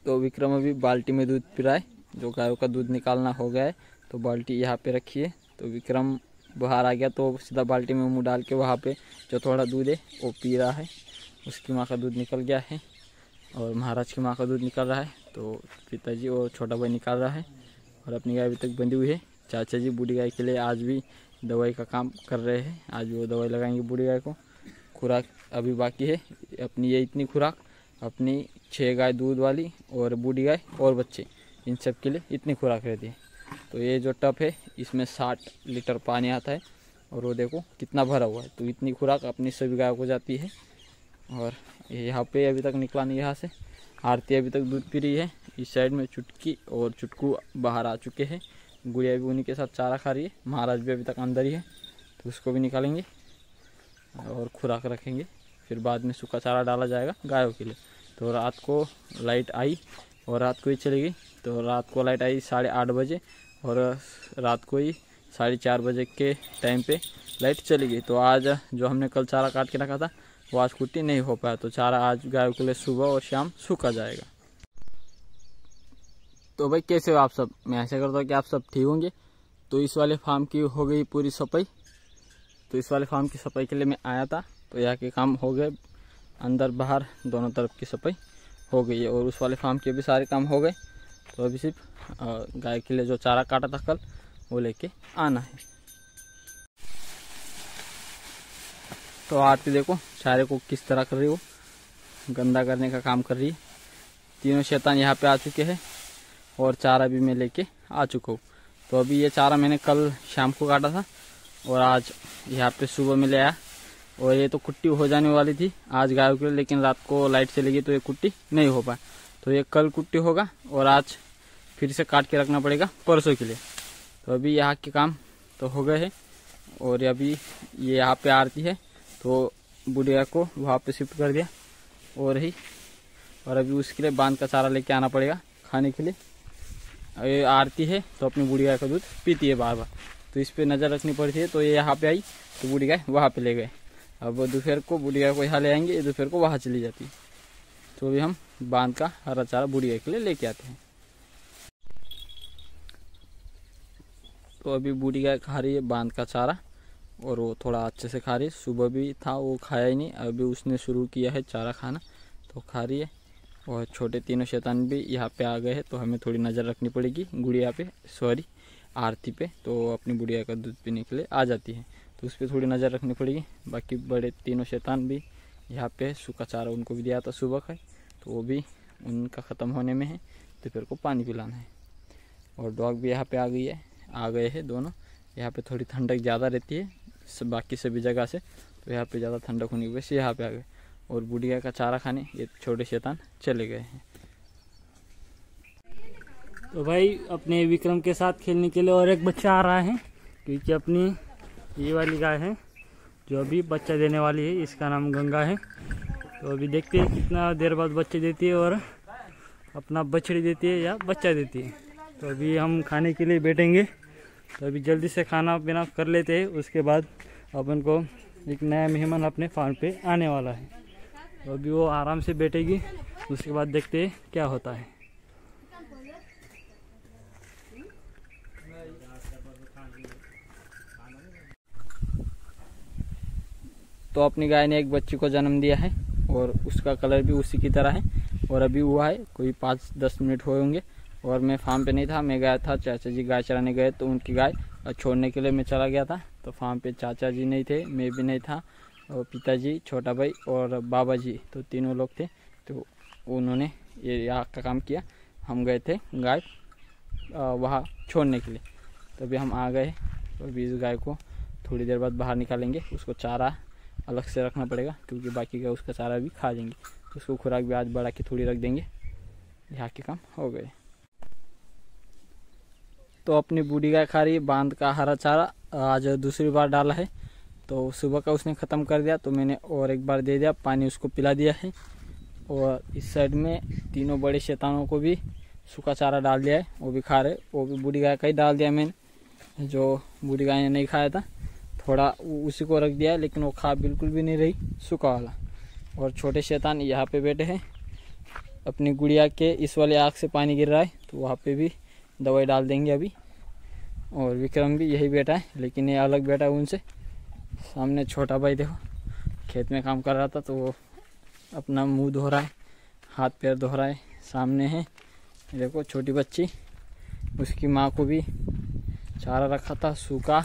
तो विक्रम अभी बाल्टी में दूध पी रहा है, जो गायों का दूध निकालना हो गया है। तो बाल्टी यहाँ पे रखी है, तो विक्रम बाहर आ गया तो सीधा बाल्टी में मुंह डाल के वहाँ पे जो थोड़ा दूध है वो पी रहा है। उसकी माँ का दूध निकल गया है और महाराज की माँ का दूध निकल रहा है। तो पिताजी और छोटा भाई निकाल रहा है और अपनी गाय अभी तक बंधी हुई है। चाचा जी बूढ़ी गाय के लिए आज भी दवाई का काम कर रहे हैं। आज वो दवाई लगाएंगे बूढ़ी गाय को। खुराक अभी बाकी है अपनी, ये इतनी खुराक अपनी 6 गाय दूध वाली और बूढ़ी गाय और बच्चे, इन सब के लिए इतनी खुराक रहती है। तो ये जो टब है इसमें 60 लीटर पानी आता है और वो देखो कितना भरा हुआ है। तो इतनी खुराक अपनी सभी गायों को जाती है। और यहाँ पे अभी तक निकला नहीं यहाँ से। आरती अभी तक दूध पी रही है। इस साइड में चुटकी और चुटकू बाहर आ चुके हैं। गुड़िया भी उन्हीं के साथ चारा खा रही है। महाराज भी अभी तक अंदर ही है, तो उसको भी निकालेंगे और खुराक रखेंगे। फिर बाद में सूखा चारा डाला जाएगा गायों के लिए। तो रात को लाइट आई और रात को ही चली गई। तो रात को लाइट आई 8:30 बजे और रात को ही 4:30 बजे के टाइम पे लाइट चली गई। तो आज जो हमने कल चारा काट के रखा था वो आज कुट्टी नहीं हो पाया। तो चारा आज गायों के लिए सुबह और शाम सूखा जाएगा। तो भाई कैसे हो आप सब? मैं ऐसा करता हूँ कि आप सब ठीक होंगे। तो इस वाले फार्म की हो गई पूरी सफाई। तो इस वाले फार्म की सफाई के लिए मैं आया था। तो यहाँ के काम हो गए, अंदर बाहर दोनों तरफ की सफाई हो गई है और उस वाले फार्म के भी सारे काम हो गए। तो अभी सिर्फ गाय के लिए जो चारा काटा था कल वो लेके आना है। तो आरती देखो चारे को किस तरह कर रही हो, गंदा करने का काम कर रही है। तीनों शैतान यहाँ पे आ चुके हैं और चारा भी मैं लेके आ चुका हूँ। तो अभी ये चारा मैंने कल शाम को काटा था और आज यहाँ पे सुबह में ले आया। और ये तो कुट्टी हो जाने वाली थी आज गायों के लिए, लेकिन रात को लाइट चली गई तो ये कुट्टी नहीं हो पाई। तो ये कल कुट्टी होगा और आज फिर से काट के रखना पड़ेगा परसों के लिए। तो अभी यहाँ के काम तो हो गए हैं और अभी ये यहाँ पे आरती है तो बुढ़िया को वहाँ पे शिफ्ट कर दिया और अभी उसके लिए बांध का चारा लेके आना पड़ेगा खाने के लिए। ये आरती है तो अपनी बूढ़ी गाय का दूध पीती है बार बार, तो इस पे नज़र रखनी पड़ती है। तो ये यहाँ पे आई तो बूढ़ी गाय वहाँ पे ले गए। अब दोपहर को बूढ़ी गाय को यहाँ ले आएंगे, दोपहर को वहाँ चली जाती है। तो अभी हम बांध का हरा चारा बूढ़ी गाय के लिए लेके आते हैं। तो अभी बूढ़ी गाय खा रही है बांध का चारा और वो थोड़ा अच्छे से खा रही है। सुबह भी था वो खाया ही नहीं, अभी उसने शुरू किया है चारा खाना तो खा रही है। और छोटे तीनों शैतान भी यहाँ पे आ गए हैं, तो हमें थोड़ी नज़र रखनी पड़ेगी गुड़िया पे, सॉरी आरती पे। तो अपनी बुढ़िया का दूध पीने के लिए आ जाती है तो उस पर थोड़ी नज़र रखनी पड़ेगी। बाकी बड़े तीनों शैतान भी यहाँ पे सूखा चारा उनको भी दिया था सुबह का, तो वो भी उनका ख़त्म होने में है। तो फिर को पानी पिलाना है। और डॉग भी यहाँ पे आ गए हैं दोनों। यहाँ पे थोड़ी ठंडक ज़्यादा रहती है बाकी सभी जगह से, तो यहाँ पे ज़्यादा ठंडक होने की वजह से यहाँ पे आ गए। और बुढ़िया का चारा खाने ये छोटे शैतान चले गए हैं। तो भाई अपने विक्रम के साथ खेलने के लिए और एक बच्चा आ रहा है, क्योंकि अपनी ये वाली गाय है जो अभी बच्चा देने वाली है, इसका नाम गंगा है। तो अभी देखते हैं कितना देर बाद बच्चे देती है और अपना बछड़ी देती है या बच्चा देती है। तो अभी हम खाने के लिए बैठेंगे, तो अभी जल्दी से खाना पीना कर लेते हैं। उसके बाद अपन को एक नया मेहमान अपने फार्म पे आने वाला है, तो अभी वो आराम से बैठेगी। उसके बाद देखते हैं क्या होता है। तो अपनी गाय ने एक बच्ची को जन्म दिया है और उसका कलर भी उसी की तरह है और अभी हुआ है कोई 5-10 मिनट हुए होंगे। और मैं फार्म पे नहीं था, मैं गया था, चाचा जी गाय चराने गए तो उनकी गाय छोड़ने के लिए मैं चला गया था। तो फार्म पे चाचा जी नहीं थे, मैं भी नहीं था, और पिताजी, छोटा भाई और बाबा जी, तो तीनों लोग थे। तो उन्होंने ये यहाँ का काम किया। हम गए थे गाय वहाँ छोड़ने के लिए, तो अभी हम आ गए। तो अभी इस गाय को थोड़ी देर बाद बाहर निकालेंगे। उसको चारा अलग से रखना पड़ेगा क्योंकि बाकी का उसका चारा भी खा जाएंगे, तो उसको खुराक भी आज बढ़ा के थोड़ी रख देंगे। यहाँ के काम हो गए। तो अपनी बूढ़ी गाय खा रही है बांध का हरा चारा, आज दूसरी बार डाला है। तो सुबह का उसने ख़त्म कर दिया, तो मैंने और एक बार दे दिया, पानी उसको पिला दिया है। और इस साइड में तीनों बड़े शैतानों को भी सूखा चारा डाल दिया है, वो भी खा रहे। वो भी बूढ़ी गाय का ही डाल दिया मैंने, जो बूढ़ी गाय ने नहीं खाया था, थोड़ा उसी को रख दिया है, लेकिन वो खा बिल्कुल भी नहीं रही सूखा वाला। और छोटे शैतान यहाँ पे बैठे हैं अपनी गुड़िया के इस वाले आँख से पानी गिर रहा है, तो वहाँ पे भी दवाई डाल देंगे अभी। और विक्रम भी यही बैठा है, लेकिन ये अलग बैठा है उनसे। सामने छोटा भाई देखो खेत में काम कर रहा था, तो वो अपना मुंह धो रहा है, हाथ पैर धो रहा है। सामने है देखो छोटी बच्ची, उसकी माँ को भी चारा रखा था सूखा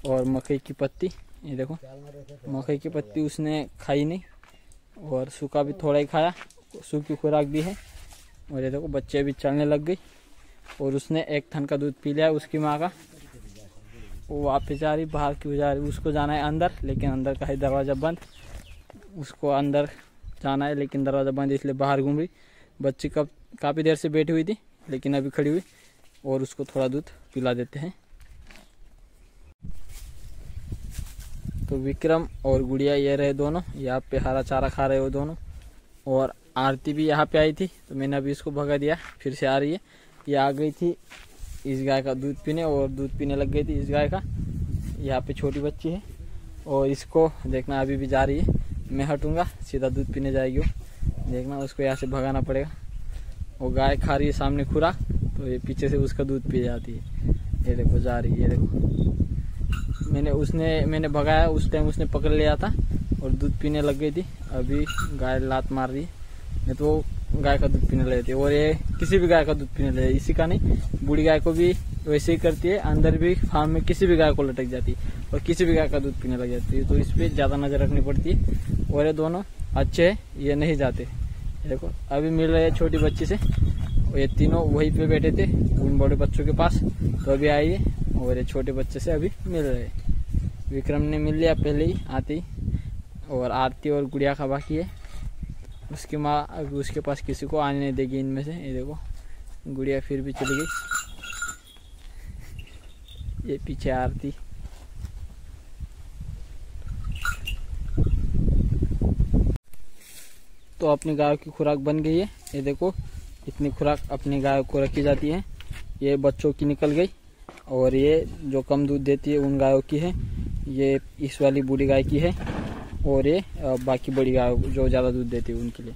और मकई की पत्ती। ये देखो मकई की पत्ती उसने खाई नहीं और सूखा भी थोड़ा ही खाया, सूखी खुराक भी है। और ये देखो बच्चे भी चलने लग गई और उसने एक थन का दूध पी लिया उसकी माँ का। वो वापस जा रही, बाहर क्यों जा रही, उसको जाना है अंदर, लेकिन अंदर का है दरवाज़ा बंद। उसको अंदर जाना है लेकिन दरवाज़ा बंद, इसलिए बाहर घूम रही। बच्ची काफ़ी देर से बैठी हुई थी, लेकिन अभी खड़ी हुई। और उसको थोड़ा दूध पिला देते हैं। तो विक्रम और गुड़िया ये रहे दोनों, यहाँ पे हरा चारा खा रहे हो दोनों। और आरती भी यहाँ पे आई थी, तो मैंने अभी इसको भगा दिया, फिर से आ रही है। ये आ गई थी इस गाय का दूध पीने और दूध पीने लग गई थी इस गाय का। यहाँ पे छोटी बच्ची है और इसको देखना अभी भी जा रही है। मैं हटूंगा सीधा दूध पीने जाएगी वो, देखना उसको यहाँ से भगाना पड़ेगा। वो गाय खा रही है सामने खुराक, तो ये पीछे से उसका दूध पी जाती है। ये देखो जा रही है, ये देखो मैंने भगाया उस टाइम उसने पकड़ लिया था और दूध पीने लग गई थी। अभी गाय लात मार रही है, नहीं तो वो गाय का दूध पीने लगी थी। और ये किसी भी गाय का दूध पीने लगे, इसी का नहीं, बूढ़ी गाय को भी वैसे ही करती है। अंदर भी फार्म में किसी भी गाय को लटक जाती है और किसी भी गाय का दूध पीने लग जाती है, तो इस पर ज़्यादा नज़र रखनी पड़ती है। और ये दोनों अच्छे हैं, ये नहीं जाते। देखो अभी मिल रहे हैं छोटी बच्ची से, और ये तीनों वहीं पे बैठे थे उन बड़े बच्चों के पास, तो अभी आई है और ये छोटे बच्चे से अभी मिल रहे हैं। विक्रम ने मिल लिया पहले ही आते ही, और आरती और गुड़िया का बाकी है। उसकी माँ अभी उसके पास किसी को आने नहीं देगी इनमें से। ये देखो गुड़िया फिर भी चली गई, ये पीछे आरती। तो अपनी गाय की खुराक बन गई है। ये देखो इतनी खुराक अपनी गाय को रखी जाती है। ये बच्चों की निकल गई और ये जो कम दूध देती है उन गायों की है, ये इस वाली बूढ़ी गाय की है, और ये बाकी बड़ी गाय जो ज़्यादा दूध देती है उनके लिए।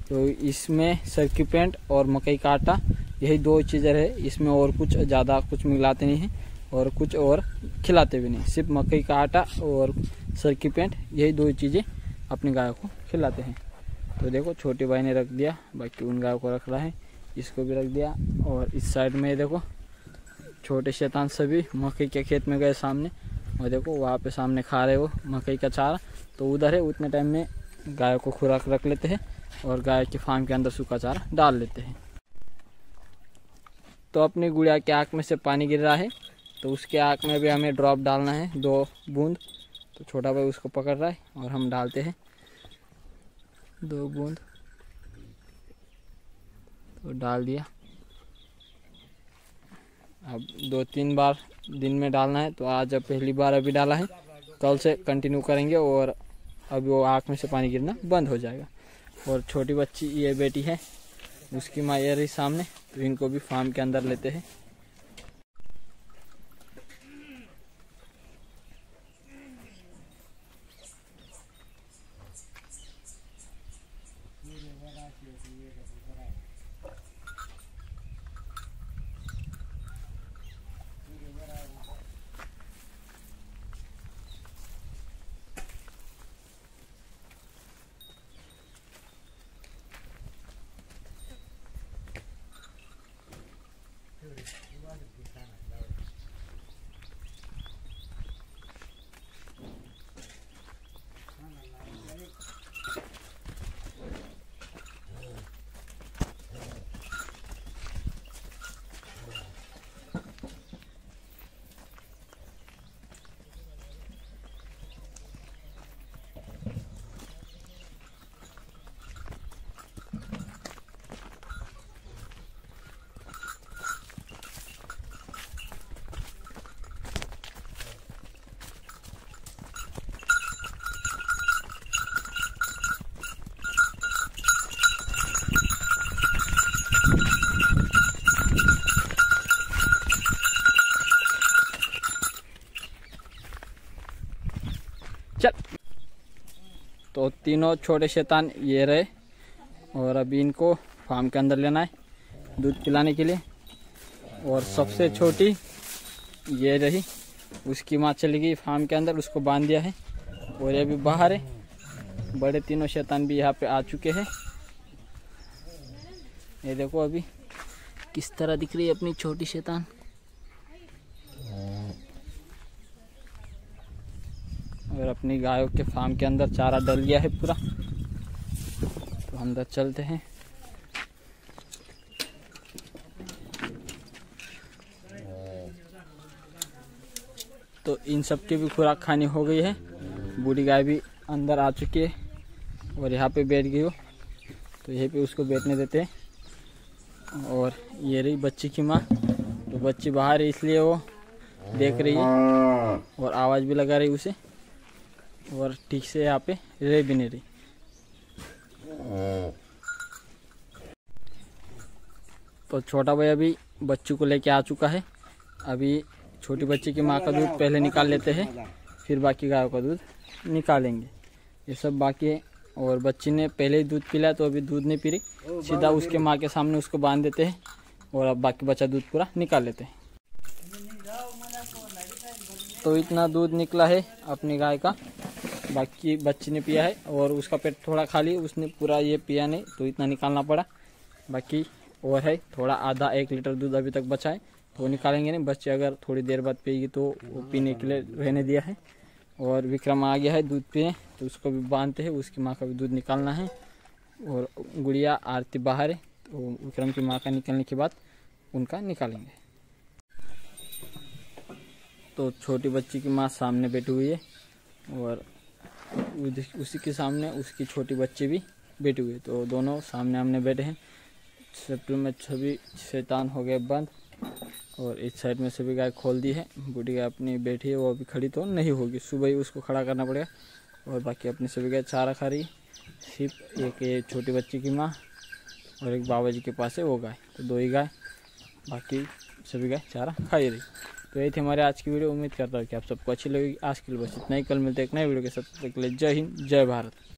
तो इसमें सरकी पेंट और मकई का आटा, यही दो चीज़ें है इसमें, और कुछ ज़्यादा कुछ मिलाते नहीं हैं और कुछ और खिलाते भी नहीं। सिर्फ मकई का आटा और सरकी पेंट, यही दो चीज़ें अपनी गाय को खिलाते हैं। तो देखो छोटे भाई ने रख दिया, बाकी उन गायों को रख रहा है, इसको भी रख दिया। और इस साइड में देखो छोटे शैतान सभी मकई के खेत में गए सामने, और देखो वहाँ पे सामने खा रहे हो मकई का चारा। तो उधर है, उतने टाइम में गाय को खुराक रख लेते हैं और गाय के फार्म के अंदर सूखा चारा डाल लेते हैं। तो अपनी गुड़िया के आँख में से पानी गिर रहा है, तो उसके आँख में भी हमें ड्रॉप डालना है 2 बूंद। तो छोटा भाई उसको पकड़ रहा है और हम डालते हैं 2 बूंद। तो डाल दिया। अब 2-3 बार दिन में डालना है, तो आज अब पहली बार अभी डाला है, कल से कंटिन्यू करेंगे और अभी वो आँख में से पानी गिरना बंद हो जाएगा। और छोटी बच्ची ये बेटी है, उसकी माँ ये रही सामने, तो इनको भी फार्म के अंदर लेते हैं। चल। तो तीनों छोटे शैतान ये रहे, और अभी इनको फार्म के अंदर लेना है दूध पिलाने के लिए। और सबसे छोटी ये रही, उसकी माँ चली गई फार्म के अंदर, उसको बांध दिया है। और ये भी बाहर है। बड़े तीनों शैतान भी यहाँ पे आ चुके हैं। ये देखो अभी किस तरह दिख रही है अपनी छोटी शैतान। और अपनी गायों के फार्म के अंदर चारा डल गया है पूरा, तो अंदर चलते हैं। तो इन सब की भी खुराक खानी हो गई है। बूढ़ी गाय भी अंदर आ चुकी है और यहाँ पे बैठ गई हो, तो यहीं पे उसको बैठने देते हैं। और ये रही बच्ची की माँ, तो बच्ची बाहर है इसलिए वो देख रही है और आवाज़ भी लगा रही उसे, और ठीक से यहाँ पे रह भी नहीं रही। तो छोटा भाई अभी बच्ची को लेके आ चुका है। अभी छोटी बच्ची की माँ का दूध पहले निकाल लेते हैं, फिर बाकी गायों का दूध निकालेंगे। ये सब बाकी है। और बच्ची ने पहले ही दूध पिलाया तो अभी दूध नहीं पी रही, सीधा उसके माँ के सामने उसको बांध देते हैं और अब बाकी बचा दूध पूरा निकाल लेते हैं। तो इतना दूध निकला है अपनी गाय का, बाकी बच्ची ने पिया है और उसका पेट थोड़ा खाली, उसने पूरा ये पिया नहीं, तो इतना निकालना पड़ा। बाकी और है थोड़ा, आधा 1 लीटर दूध अभी तक बचा है, तो निकालेंगे नहीं। बच्चे अगर थोड़ी देर बाद पिएगी तो वो पीने के लिए रहने दिया है। और विक्रम आ गया है दूध पीने, तो उसको भी बांधते हैं, उसकी माँ का भी दूध निकालना है। और गुड़िया आरती बाहर है, तो विक्रम की माँ का निकलने के बाद उनका निकालेंगे। तो छोटी बच्ची की माँ सामने बैठी हुई है और उसी के सामने उसकी छोटी बच्ची भी बैठी हुई है, तो दोनों सामने आमने बैठे हैं। सेप्टू में सभी शैतान हो गए बंद और इस साइड में सभी गाय खोल दी है। बूढ़ी गाय अपनी बैठी है, वो अभी खड़ी तो नहीं होगी, सुबह ही उसको खड़ा करना पड़ेगा। और बाकी अपनी सभी गाय चारा खा रही है। सिर्फ एक ये छोटी बच्ची की माँ और एक बाबा जी के पास है वो गाय, तो 2 ही गाय, बाकी सभी गाय चारा खा ही रही। तो यही थी हमारे आज की वीडियो। उम्मीद करता हूँ कि आप सबको अच्छी लगेगी। आज के लिए बस इतना ही, कल मिलते हैं एक नए वीडियो के साथ। जय हिंद, जय भारत।